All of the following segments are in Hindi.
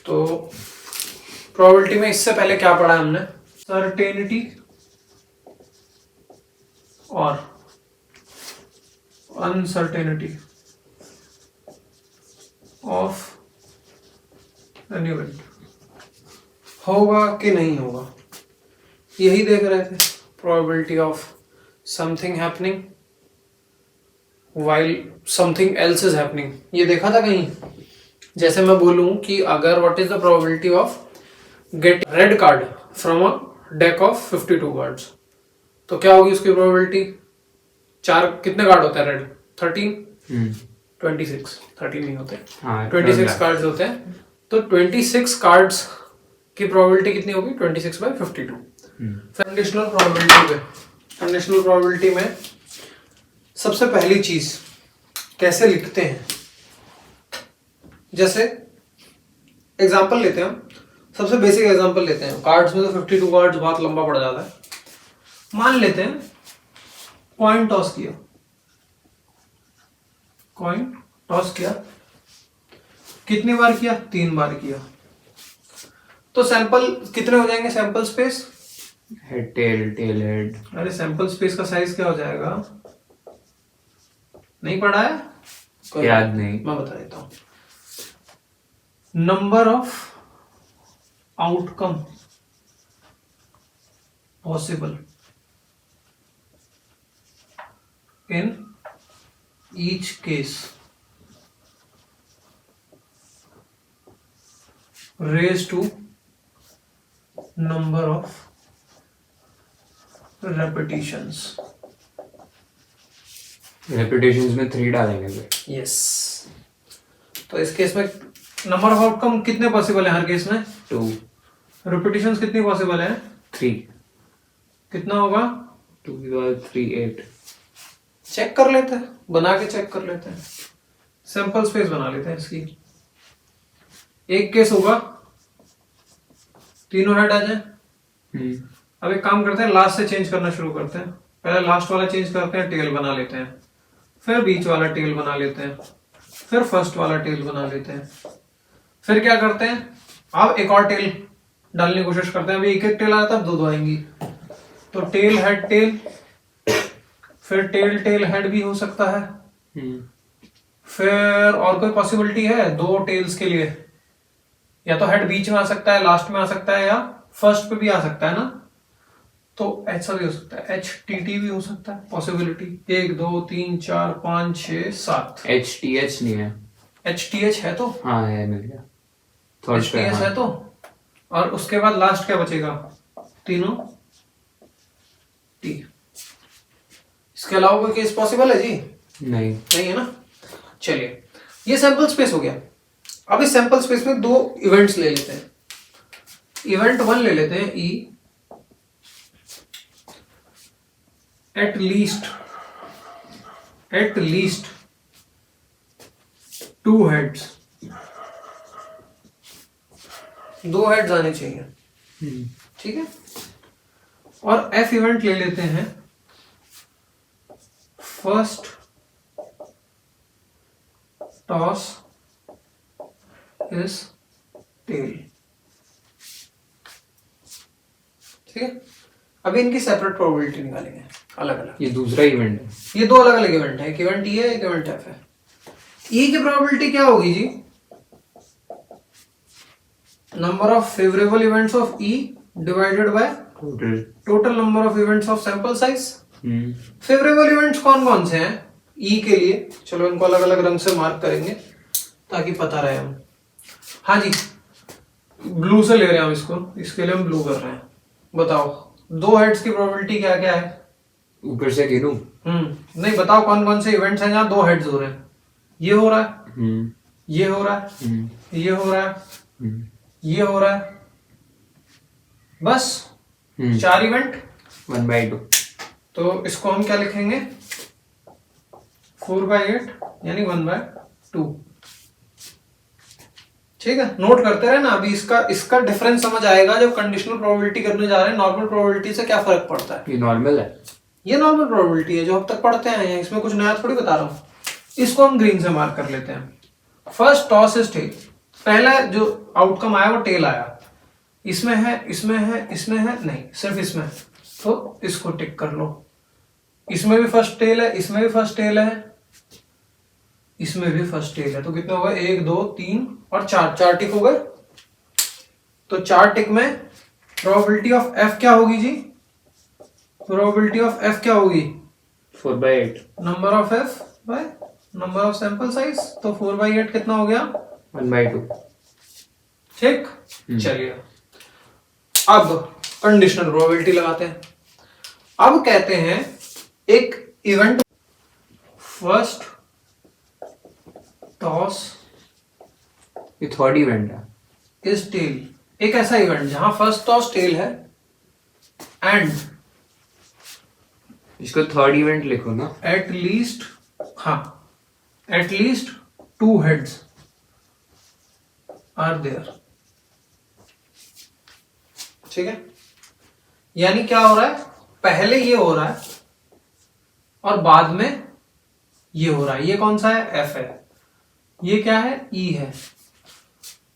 तो प्रोबेबिलिटी में इससे पहले क्या पढ़ा है हमने? सर्टेनिटी और अनसर्टेनिटी ऑफ एन इवेंट, होगा कि नहीं होगा, यही देख रहे थे। Probability of something happening while something else is happening, ये देखा था कहीं? जैसे मैं बोलूं कि अगर what is the probability of get red card from a deck of 52 cards, तो क्या होगी उसकी प्रोबेबिलिटी? चार कितने कार्ड होते हैं रेड? 13 26 13 नहीं होते, 26 कार्ड्स होते हैं। तो 26 कार्ड्स की प्रोबेबिलिटी कितनी होगी? 26/52। कंडीशनल प्रोबेबिलिटी पे, कंडीशनल प्रोबेबिलिटी में सबसे पहली चीज कैसे लिखते हैं, जैसे एग्जांपल लेते हैं हम, सबसे बेसिक एग्जांपल लेते हैं। कार्ड्स में तो 52 कार्ड्स बहुत लंबा पड़ जाता है। मान लेते हैं कॉइन टॉस किया, कॉइन टॉस किया, कितनी बार किया? 3 बार किया। तो सैंपल कितने हो जाएंगे? Sample space head tail, tail head. अरे सैंपल स्पेस का साइज क्या हो जाएगा? नहीं पढ़ा है? याद नहीं, मैं बता देता हूं। Number of outcome possible in each case raise to number of repetitions. Repetitions में 3 डालेंगे फिर। यस, तो इस केस में नंबर ऑफ आउटकम कितने पॉसिबल है हर केस में? 2। रिपीटेशंस कितनी पॉसिबल है? 3। कितना होगा? 2 के बाद 3 8। चेक कर लेते हैं, बना के चेक कर लेते हैं। सैंपल स्पेस बना लेते हैं इसकी। एक केस होगा तीनों हेड आ जाए। अब एक काम करते हैं, लास्ट से चेंज करना शुरू करते हैं। पहले लास्ट वाला चेंज करते हैं, टेल बना लेते हैं, फिर बीच वाला टेल बना लेते हैं, फिर फर्स्ट वाला टेल बना लेते हैं। फिर क्या करते हैं, अब एक और टेल डालने की कोशिश करते हैं। अभी एक एक टेल आया था, अब 2 आएंगी। तो टेल हेड टेल, फिर टेल टेल हेड भी हो सकता है। फिर और कोई पॉसिबिलिटी है 2 टेल्स के लिए? या तो हेड बीच में आ सकता है, लास्ट में आ सकता है, या फर्स्ट पे भी आ सकता है ना। तो ऐसा भी हो सकता है, HTT भी हो सकता है पॉसिबिलिटी। 1 2 3 4 5 6 7। HTH नहीं है। HTH है तो? हाँ है, मिल गया। HTH है तो। और उसके बाद लास्ट क्या बचेगा? तीनों T। इसके अलावा कोई केस पॉसिबल है जी? नहीं, नहीं है ना। चलिए, ये सैंपल स्पेस हो गया। अब इस सैंपल स्पेस में 2 इवेंट्स ले लेते हैं। इवेंट 1 ले लेते हैं, E at least 2 heads, 2 heads आने चाहिए। ठीक है। और F इवेंट ले लेते हैं, फर्स्ट टॉस इज टेल। ठीक है। अभी इनकी सेपरेट प्रोबेबिलिटी निकालेंगे अलग अलग। ये दूसरा इवेंट है, ये 2 अलग अलग इवेंट है। एक इवेंट E है, एक इवेंट F है। E की प्रोबेबिलिटी क्या होगी जी? Number of favourable events of E divided by total number of events of sample size. Favourable events कौन कौन से हैं E के लिए? चलो इनको अलग अलग रंग से मार्क करेंगे ताकि पता रहे हम। हाँ जी, ब्लू से ले रहे हैं हम इसको, इसके लिए हम ब्लू कर रहे हैं। बताओ 2 हेड्स की प्रोबेबिलिटी क्या क्या है? ऊपर से गिनूं? नहीं, बताओ कौन कौन से इवेंट्स हैं जहां 2 हेड्स हो रहे हैं? ये हो रहा है, ये हो रहा है, ये हो रहा है, ये हो रहा है, बस 4 इवेंट 1/2। तो इसको हम क्या लिखेंगे? 4/8 यानी 1/2। ठीक है, नोट करते रहे ना। अभी इसका डिफरेंस समझ आएगा जब कंडीशनल प्रोबेबिलिटी करने जा रहे हैं। नॉर्मल प्रोबेबिलिटी से क्या फर्क पड़ता है? ये नॉर्मल है, ये नॉर्मल प्रोबेबिलिटी है जो अब तक पढ़ते आए हैं। इसमें कुछ नया थोड़ी बता रहा हूं। इसको हम ग्रीन से मार्क कर लेते हैं। फर्स्ट टॉस इज टेल, पहला जो आउटकम आया वो टेल आया, इसमें है, इसमें है, इसमें है, नहीं सिर्फ इसमें है, तो इसको टिक कर लो। इसमें भी फर्स्ट टेल है, इसमें भी फर्स्ट टेल है, इसमें भी फर्स्ट टेल है, तो कितने हो गए, 1 2 3 और 4, 4 टिक हो गए। तो 4 टिक में प्रोबेबिलिटी ऑफ एफ क्या होगी जी, प्रोबेबिलिटी ऑफ एफ क्या होगी, 4/8 number of F by number of sample size, तो 4/8 कितना हो गया, 1/2। ठीक। चलिए अब कंडीशनल प्रोबेबिलिटी लगाते हैं। अब कहते हैं एक इवेंट फर्स्ट टॉस ये थर्ड इवेंट है। इज टेल, एक ऐसा इवेंट जहां फर्स्ट टॉस टेल है एंड इसको थर्ड इवेंट लिखो ना। एट लीस्ट, हाँ, at least 2 heads are there. ठीक है, यानी क्या हो रहा है, पहले ये हो रहा है और बाद में ये हो रहा है। ये कौन सा है, एफ है, ये क्या है, ई है।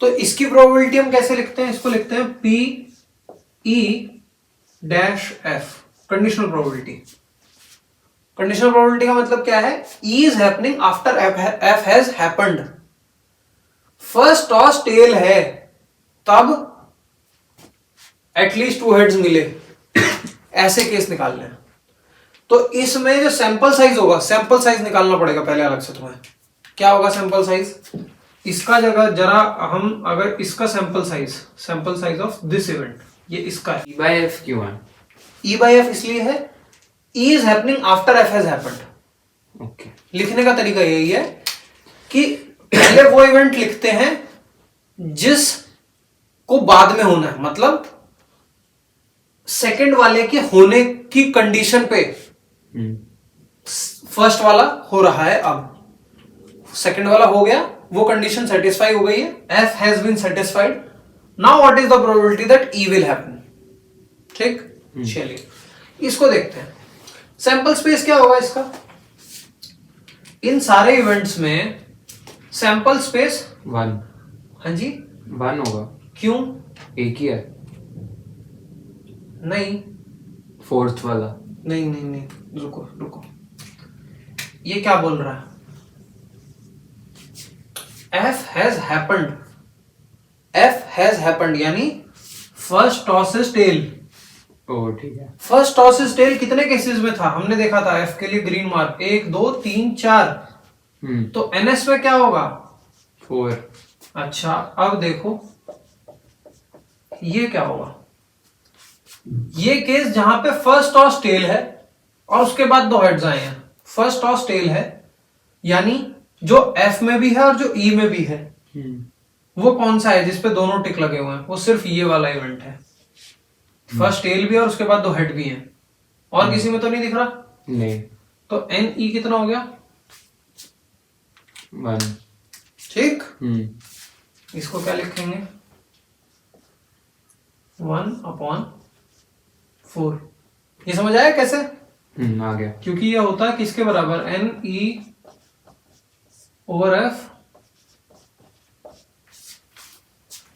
तो इसकी प्रोबेबिलिटी हम कैसे लिखते हैं, इसको लिखते हैं P E dash F, conditional probability. Conditional probability का मतलब क्या है, E is happening after F has happened. First toss tail है तब एटलीस्ट 2 हेड्स मिले, ऐसे केस निकालने हैं। तो इसमें जो सैंपल साइज होगा, सैंपल साइज निकालना पड़ेगा पहले अलग से तुम्हें। क्या होगा सैंपल साइज, इसका जगह जरा हम अगर इसका sample size of this event, ये इसका है, E/F क्यों है? E/F इसलिए है, E is happening after F has happened. Okay, लिखने का तरीका यही है कि पहले वो इवेंट लिखते हैं जिस को बाद में होना है, मतलब सेकंड वाले के होने की कंडीशन पे फर्स्ट वाला हो रहा है। अब सेकंड वाला हो गया, वो कंडीशन सेटिस्फाई हो गई है, F has been satisfied, now what is the probability that E will happen. ठीक, चलिए इसको देखते हैं। सैंपल स्पेस क्या होगा इसका, इन सारे इवेंट्स में सैंपल स्पेस 1। हाँ जी 1 होगा, क्यों, एक ही है। नहीं फोर्थ वाला नहीं नहीं नहीं, रुको रुको, ये क्या बोल रहा है, F has happened, F has happened यानी फर्स्ट टॉस इज टेल। ओ ठीक है, फर्स्ट टॉस इज टेल कितने केसेस में था, हमने देखा था एफ के लिए ग्रीन मार्क 1 2 3 4, तो एनएस में क्या होगा 4। अच्छा अब देखो ये क्या होगा, ये केस जहां पे फर्स्ट टॉस टेल है और उसके बाद 2 हेड्स आए हैं। फर्स्ट टॉस टेल है यानी जो एफ में भी है और जो ई में भी है, वो कौन सा है जिसपे दोनों टिक लगे हुए हैं, वो सिर्फ ये वाला इवेंट है। फर्स्ट टेल भी है और उसके बाद 2 हेड भी हैं, और किसी में तो नहीं दिख रहा, नहीं। तो एन ई कितना हो गया 1। ठीक, इसको क्या लिखेंगे 1/4। ये समझ आया कैसे, आ गया, क्योंकि ये होता है किसके बराबर, एन ई ओवर एफ।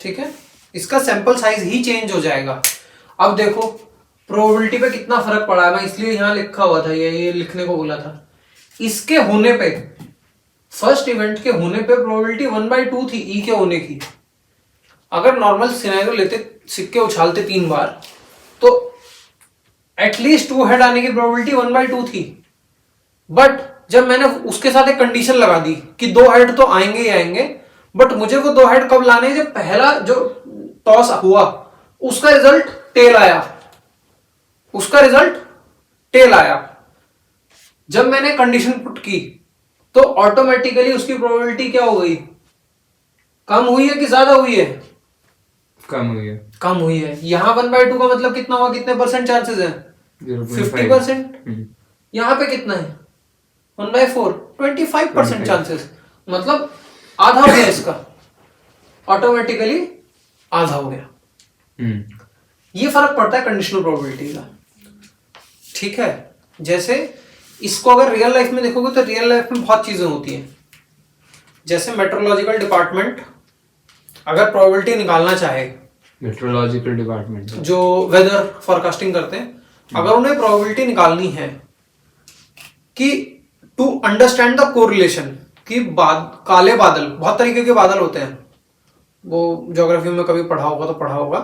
ठीक है, इसका सैंपल साइज ही चेंज हो जाएगा। अब देखो प्रोबेबिलिटी पे कितना फर्क पड़ा है, मैं इसलिए यहां लिखा हुआ था, ये लिखने को बोला था। इसके होने पे, फर्स्ट इवेंट के होने पे प्रोबेबिलिटी 1/2 थी ई के होने की। अगर नॉर्मल सिनेरियो लेते, सिक्के उछालते 3 बार, तो एटलीस्ट 2 हेड आने की प्रोबेबिलिटी 1/2 थी। बट जब मैंने उसके साथ एक कंडीशन लगा दी कि 2 हेड तो आएंगे ही आएंगे, बट मुझे वो 2 हेड कब लाने, जब पहला जो टॉस हुआ उसका रिजल्ट टेल आया, उसका रिजल्ट टेल आया। जब मैंने कंडीशन पुट की तो ऑटोमेटिकली उसकी प्रोबेबिलिटी क्या हो गई, कम हुई है कि ज्यादा हुई है, कम हुई है, कम हुई है। यहां 1/2 का मतलब कितना हुआ, कितने परसेंट चांसेस है, 50%। यहां पे कितना है 1/4, 25% चांसेस, मतलब आधा हो गया इसका, ऑटोमेटिकली आधा हो गया। ये फर्क पड़ता है कंडीशनल प्रोबेबिलिटी का। ठीक है, जैसे इसको अगर रियल लाइफ में देखोगे तो रियल लाइफ में बहुत चीजें होती हैं। जैसे मेट्रोलॉजिकल डिपार्टमेंट अगर प्रोबेबिलिटी निकालना चाहे मेट्रोलॉजिकल डिपार्टमेंट। जो वेदर फोरकास्टिंग करते हैं, अगर उन्हें प्रोबेबिलिटी निकालनी है कि टू अंडरस्टैंड द कोरिलेशन कि काले बादल, बहुत तरीके के बादल होते हैं, वो ज्योग्राफी में कभी पढ़ा होगा तो पढ़ा होगा,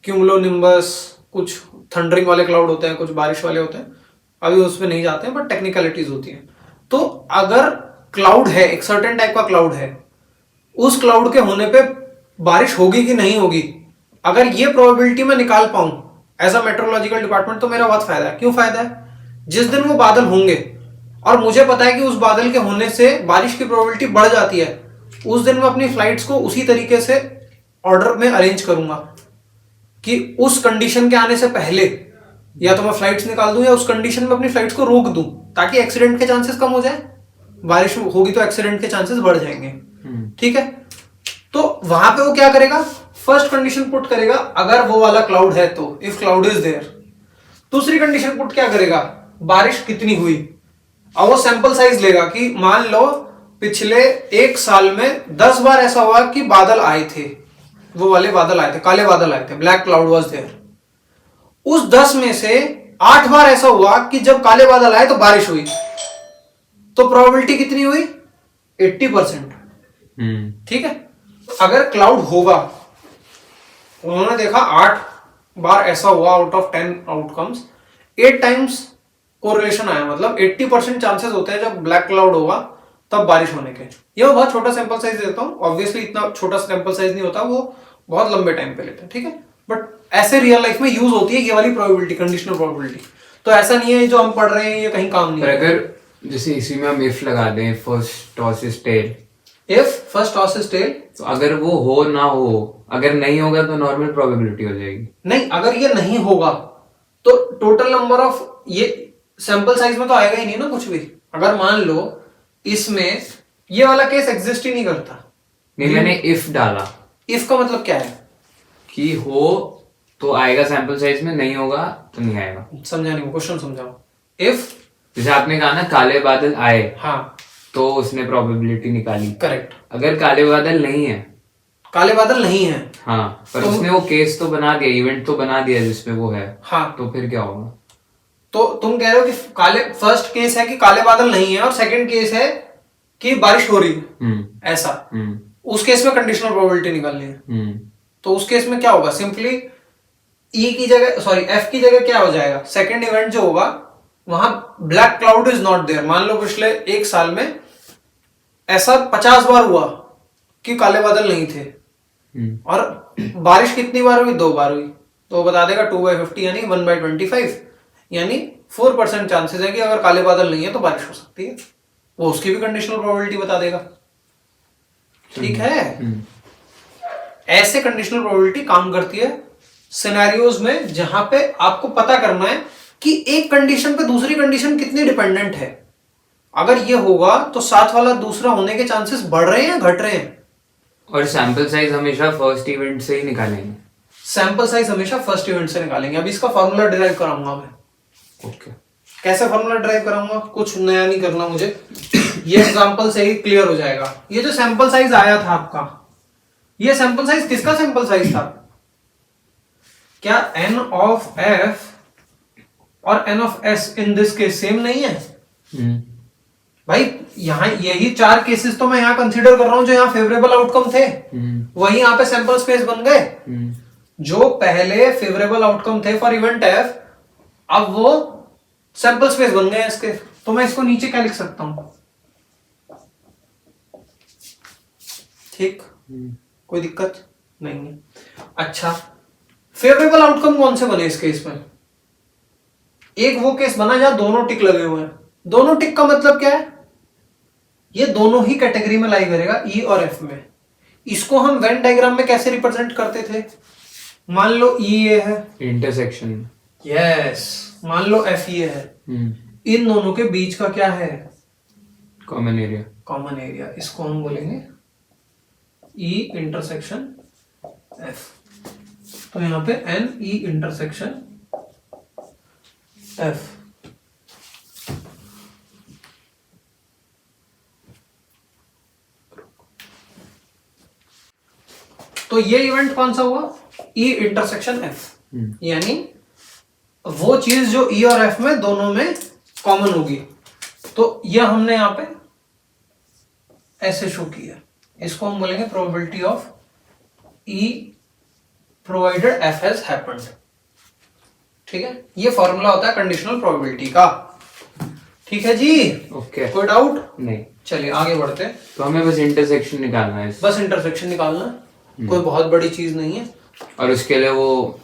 क्यूमुलोनिम्बस, कुछ थंडरिंग वाले क्लाउड होते हैं, कुछ बारिश वाले होते हैं, अभी उस पर नहीं जाते हैं, बट टेक्निकलिटीज होती हैं। तो अगर क्लाउड है, एक सर्टेन टाइप का क्लाउड है, उस क्लाउड के होने पे बारिश होगी कि नहीं होगी, अगर ये प्रोबेबिलिटी मैं निकाल पाऊं एज अ मेट्रोलॉजिकल डिपार्टमेंट, तो मेरा बहुत फायदा है। क्यों फायदा है? जिस दिन वो बादल होंगे और मुझे पता है कि उस बादल के होने से बारिश की प्रोबेबिलिटी बढ़ जाती है, उस दिन मैं अपनी फ्लाइट्स को उसी तरीके से ऑर्डर में अरेंज करूंगा कि उस कंडीशन के आने से पहले या तो मैं फ्लाइट्स निकाल दूं या उस कंडीशन में अपनी फ्लाइट्स को रोक दूं, ताकि एक्सीडेंट के चांसेस कम हो जाए। बारिश होगी तो एक्सीडेंट के चांसेस बढ़ जाएंगे। ठीक है, तो वहां पे वो क्या करेगा, फर्स्ट कंडीशन पुट करेगा अगर वो वाला क्लाउड है तो, इफ क्लाउड इज देयर। दूसरी कंडीशन पुट क्या करेगा, बारिश कितनी हुई, और वो सैंपल साइज लेगा कि मान लो पिछले एक साल में 10 बार ऐसा हुआ कि बादल आए थे, वो वाले बादल आए थे, काले बादल आए थे, ब्लैक क्लाउड वाज देयर। उस 10 में से 8 बार ऐसा हुआ कि जब काले बादल आए तो बारिश हुई, तो प्रोबेबिलिटी कितनी हुई, 80%। ठीक है, अगर क्लाउड होगा, उन्होंने देखा 8 बार ऐसा हुआ out of 10 outcomes, 8 times correlation आया, मतलब 80% चांसेस होते हैं जब ब्लैक क्लाउड होगा तब बारिश होने के। ये बहुत छोटा सैंपल साइज देता हूं, ऑब्वियसली इतना छोटा सैंपल साइज नहीं होता, वो बहुत लंबे टाइम पे लेते हैं। ठीक है, बट ऐसे रियल लाइफ में यूज होती है ये वाली प्रोबेबिलिटी, कंडीशनल प्रोबेबिलिटी। तो ऐसा नहीं है जो हम पढ़ रहे हैं ये कहीं काम नहीं पर है। अगर जैसे इसी में हम इफ लगा दें, first toss is tail, if first toss is tail, तो अगर वो हो ना हो, अगर नहीं होगा तो नॉर्मल प्रोबेबिलिटी हो जाएगी। नहीं, अगर ये नहीं होगा तो टोटल नंबर ऑफ, ये सैंपल साइज में तो आएगा ही नहीं ना कुछ भी। अगर मान लो इसमें ये वाला केस एग्जिस्ट ही नहीं करता। नहीं, मैंने इफ डाला, इफ का मतलब क्या है कि हो तो आएगा सैंपल साइज में, नहीं होगा तो नहीं आएगा। समझा नहीं, क्वेश्चन समझाओ। इफ, जैसे आपने कहा ना काले बादल आए, हाँ तो उसने प्रोबेबिलिटी निकाली। करेक्ट, अगर काले बादल नहीं है, काले बादल नहीं है, हाँ, पर उसने वो केस तो बना दिया, इवेंट तो बना दिया जिसमें वो है, हाँ, तो फिर क्या होगा? तो तुम कह रहे हो कि काले, फर्स्ट केस है कि काले बादल नहीं है और सेकंड केस है कि बारिश हो रही है, ऐसा। उस केस में कंडीशनल प्रोबेबिलिटी निकालनी है। तो उस केस में क्या होगा, सिंपली ई की जगह, सॉरी एफ की जगह क्या हो जाएगा, सेकंड इवेंट जो होगा वहां black cloud is not there. मान लो पिछले एक साल में ऐसा 50 बार हुआ कि काले बादल नहीं थे, और बारिश कितनी बार हुई, 2 बार हुई, तो वो बता देगा 2/50 यानी 1/25, यानी 4% चांसेस है कि अगर काले बादल नहीं है तो बारिश हो सकती है। वो उसकी भी कंडीशनल प्रोबेबिलिटी बता देगा। ठीक है, ऐसे कंडीशनल प्रोबेबिलिटी काम करती है सिनेरियोज में जहां पे आपको पता करना है कि एक कंडीशन पे दूसरी कंडीशन कितनी डिपेंडेंट है। अगर ये होगा तो साथ वाला दूसरा होने के चांसेस बढ़ रहे हैं या घट रहे हैं। और सैंपल साइज हमेशा फर्स्ट इवेंट से ही निकालेंगे। सैंपल साइज हमेशा फर्स्ट इवेंट से निकालेंगे। अभी इसका फॉर्मूला डिराइव कराऊंगा मैं। ओके, कैसे फॉर्मूला ड्राइव कराऊंगा, कुछ नया नहीं करना मुझे, ये एग्जांपल से ही क्लियर हो जाएगा। ये जो सैंपल साइज आया था आपका, ये सैंपल साइज किसका सैंपल साइज था, क्या n ऑफ f और n of s in this case same नहीं है? भाई यहाँ यही 4 केसेस तो मैं यहाँ कंसीडर कर रहा हूं जो यहाँ फेवरेबल आउटकम थे, वही यहाँ पे सैंपल स्पेस बन गए। जो पहले फेवरेबल आउटकम थे फॉर इवेंट f, अब वो सैंपल स्पेस बन गए इसके। तो मैं इसको नीचे क्या लिख सकता हूं, ठीक, कोई दिक्कत नहीं है। अच्छा, फेवरेबल आउटकम कौन से बने इस केस में? एक वो केस बना जहां दोनों टिक लगे हुए हैं। दोनों टिक का मतलब क्या है, ये दोनों ही कैटेगरी में लाई करेगा, ई और एफ में। इसको हम वेन डायग्राम में कैसे रिप्रेजेंट करते थे, मान लो ई ये है, इंटरसेक्शन, यस, मान लो एफ ये है, इन दोनों के बीच का क्या है, कॉमन एरिया। कॉमन एरिया, इसको हम बोलेंगे ई इंटरसेक्शन एफ। तो यहां पे एन ई इंटरसेक्शन एफ। तो ये इवेंट कौन सा हुआ? ई इंटरसेक्शन एफ, यानी वो चीज जो ई और एफ में दोनों में कॉमन होगी। तो ये हमने यहां पे ऐसे शो किया, इसको हम बोलेंगे probability of E provided F has happened. ठीक है, ये फॉर्मूला होता है कंडीशनल प्रोबेबिलिटी का। ठीक है जी, ओके, कोई डाउट? नहीं। चलिए आगे बढ़ते हैं। तो हमें बस इंटरसेक्शन निकालना है बस इंटरसेक्शन निकालना है, कोई बहुत बड़ी चीज नहीं है। और उसके लिए वो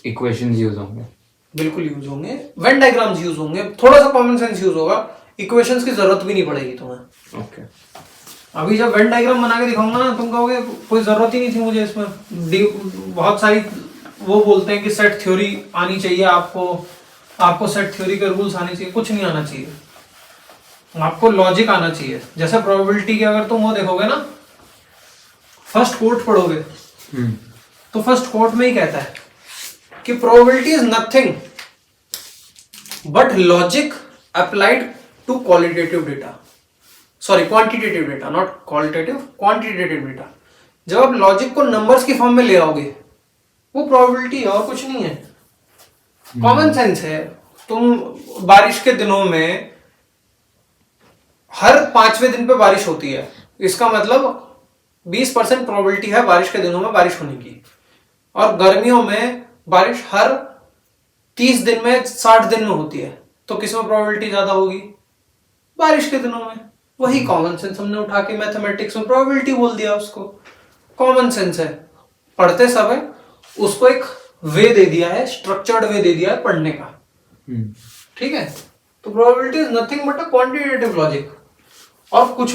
इक्वेशंस यूज होंगे। बिल्कुल यूज होंगे, वेन डायग्राम्स यूज होंगे, थोड़ा सा कॉमन सेंस यूज होगा, इक्वेशंस की जरूरत भी नहीं पड़ेगी तुम्हें। ओके, अभी जब वेन डायग्राम बना के दिखाऊंगा ना, तुम कहोगे कोई जरूरत ही नहीं थी मुझे इसमें। बहुत सारी वो बोलते हैं कि सेट थ्योरी आनी चाहिए आपको सेट थ्योरी के रूल्स आने चाहिए। कुछ नहीं आना चाहिए, आपको लॉजिक आना चाहिए। जैसे प्रोबेबिलिटी के अगर तुम वो देखोगे ना, फर्स्ट कोट पढ़ोगे तो फर्स्ट कोट में ही कहता है कि probability is nothing but logic applied to qualitative data, sorry quantitative data, not qualitative, quantitative data. जब आप लॉजिक को नंबर्स की फॉर्म में ले आओगे, वो प्रोबेबिलिटी है और कुछ नहीं है। कॉमन सेंस है। तुम बारिश के दिनों में हर 5वें दिन पे बारिश होती है, इसका मतलब 20% प्रोबेबिलिटी है बारिश के दिनों में बारिश होने की। और गर्मियों में बारिश हर 30 दिन में 60 दिन में होती है, तो किसमें प्रोबेबिलिटी ज्यादा होगी? बारिश के दिनों में। वही कॉमन सेंस हमने उठा के मैथमेटिक्स में प्रोबेबिलिटी बोल दिया उसको। कॉमन सेंस है, पढ़ते समय उसको एक वे दे दिया है, स्ट्रक्चर्ड वे दे दिया है पढ़ने का। ठीक है, तो probability is nothing but a quantitative logic. और कुछ